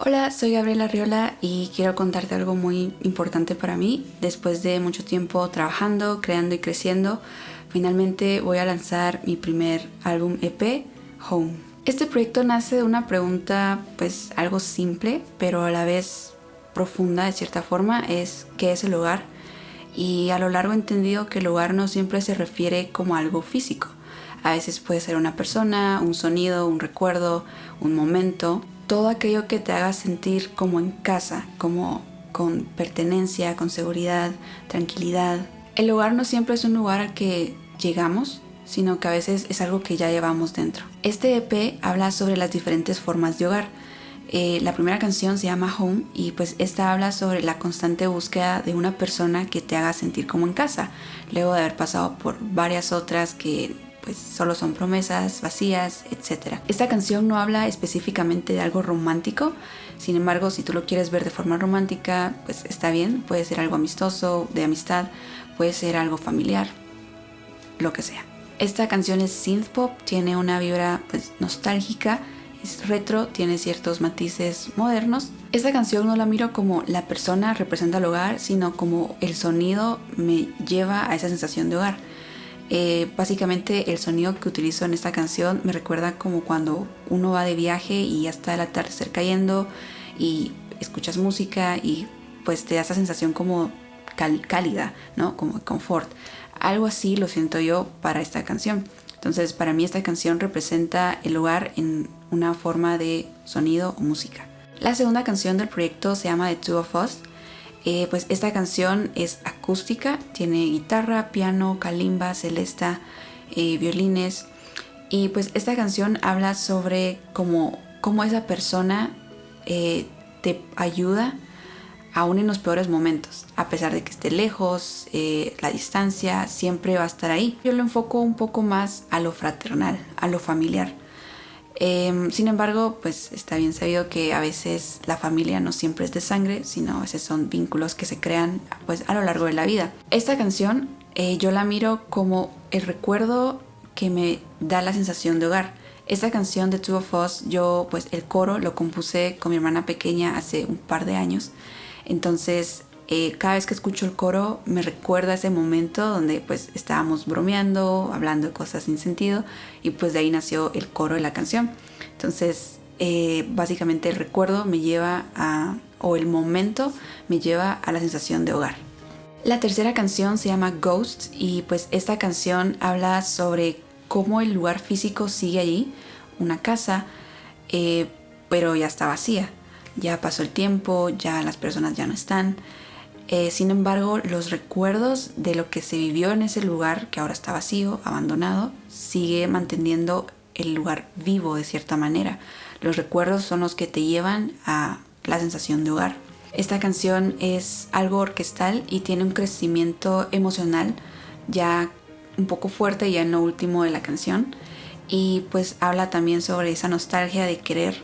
Hola, soy Gabriela Arriola y quiero contarte algo muy importante para mí. Después de mucho tiempo trabajando, creando y creciendo, finalmente voy a lanzar mi primer álbum EP, Home. Este proyecto nace de una pregunta pues algo simple, pero a la vez profunda de cierta forma, es ¿qué es el hogar? Y a lo largo he entendido que el hogar no siempre se refiere como algo físico. A veces puede ser una persona, un sonido, un recuerdo, un momento, todo aquello que te haga sentir como en casa, como con pertenencia, con seguridad, tranquilidad. El hogar no siempre es un lugar al que llegamos, sino que a veces es algo que ya llevamos dentro. Este EP habla sobre las diferentes formas de hogar. La primera canción se llama Home y pues esta habla sobre la constante búsqueda de una persona que te haga sentir como en casa, luego de haber pasado por varias otras que pues solo son promesas vacías, etc. Esta canción no habla específicamente de algo romántico, sin embargo, si tú lo quieres ver de forma romántica, pues está bien, puede ser algo amistoso, de amistad, puede ser algo familiar, lo que sea. Esta canción es synth pop, tiene una vibra pues nostálgica, es retro, tiene ciertos matices modernos. Esta canción no la miro como la persona representa el hogar, sino como el sonido me lleva a esa sensación de hogar. Básicamente el sonido que utilizo en esta canción me recuerda como cuando uno va de viaje y ya está el atardecer cayendo y escuchas música y pues te da esa sensación como cálida, ¿no? Como confort. Algo así lo siento yo para esta canción. Entonces para mí esta canción representa el hogar en una forma de sonido o música. La segunda canción del proyecto se llama The Two of Us. Pues esta canción es acústica, tiene guitarra, piano, calimba, celesta, violines. Y pues esta canción habla sobre cómo esa persona te ayuda aún en los peores momentos. A pesar de que esté lejos, la distancia siempre va a estar ahí. Yo lo enfoco un poco más a lo fraternal, a lo familiar. Sin embargo, pues está bien sabido que a veces la familia no siempre es de sangre, sino a veces son vínculos que se crean pues a lo largo de la vida. Esta canción yo la miro como el recuerdo que me da la sensación de hogar. Esta canción de Two of Us, yo pues el coro lo compuse con mi hermana pequeña hace un par de años. Entonces cada vez que escucho el coro me recuerda ese momento donde pues estábamos bromeando, hablando de cosas sin sentido y pues de ahí nació el coro de la canción. Entonces básicamente el recuerdo me lleva o el momento me lleva a la sensación de hogar. La tercera canción se llama Ghost y pues esta canción habla sobre cómo el lugar físico sigue allí, una casa, pero ya está vacía. Ya pasó el tiempo, ya las personas ya no están. Sin embargo, los recuerdos de lo que se vivió en ese lugar, que ahora está vacío, abandonado, sigue manteniendo el lugar vivo de cierta manera. Los recuerdos son los que te llevan a la sensación de hogar. Esta canción es algo orquestal y tiene un crecimiento emocional ya un poco fuerte, ya en lo último de la canción. Y pues habla también sobre esa nostalgia de querer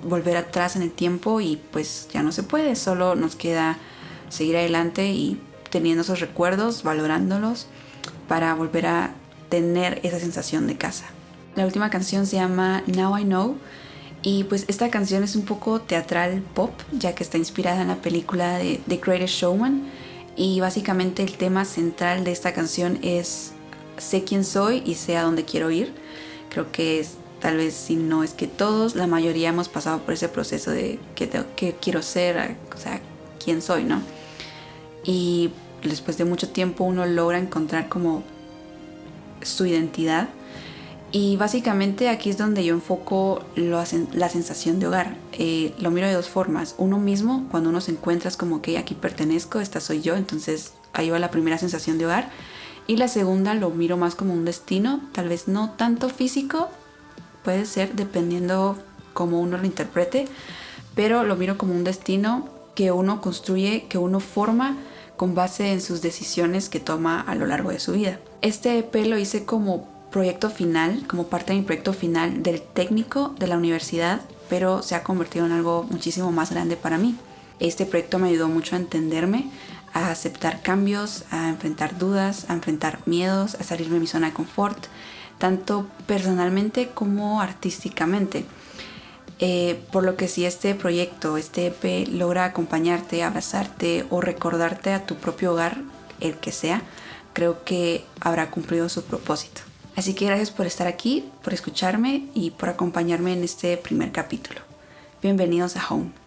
volver atrás en el tiempo y pues ya no se puede, solo nos queda seguir adelante y teniendo esos recuerdos, valorándolos para volver a tener esa sensación de casa. La última canción se llama Now I Know y pues esta canción es un poco teatral pop, ya que está inspirada en la película de The Greatest Showman y básicamente el tema central de esta canción es sé quién soy y sé a dónde quiero ir. Creo que es, tal vez si no es que todos, la mayoría hemos pasado por ese proceso de qué quiero ser, o sea, quién soy, ¿no? Y después de mucho tiempo uno logra encontrar como su identidad y básicamente aquí es donde yo enfoco la sensación de hogar. Lo miro de dos formas. Uno mismo, cuando uno se encuentra es como que aquí pertenezco, esta soy yo, entonces ahí va la primera sensación de hogar. Y la segunda lo miro más como un destino, tal vez no tanto físico, puede ser dependiendo cómo uno lo interprete, pero lo miro como un destino que uno construye, que uno forma con base en sus decisiones que toma a lo largo de su vida. Este EP lo hice como proyecto final, como parte de mi proyecto final del técnico de la universidad, pero se ha convertido en algo muchísimo más grande para mí. Este proyecto me ayudó mucho a entenderme, a aceptar cambios, a enfrentar dudas, a enfrentar miedos, a salirme de mi zona de confort, tanto personalmente como artísticamente. Por lo que si este proyecto, este EP, logra acompañarte, abrazarte o recordarte a tu propio hogar, el que sea, creo que habrá cumplido su propósito. Así que gracias por estar aquí, por escucharme y por acompañarme en este primer capítulo. Bienvenidos a Home.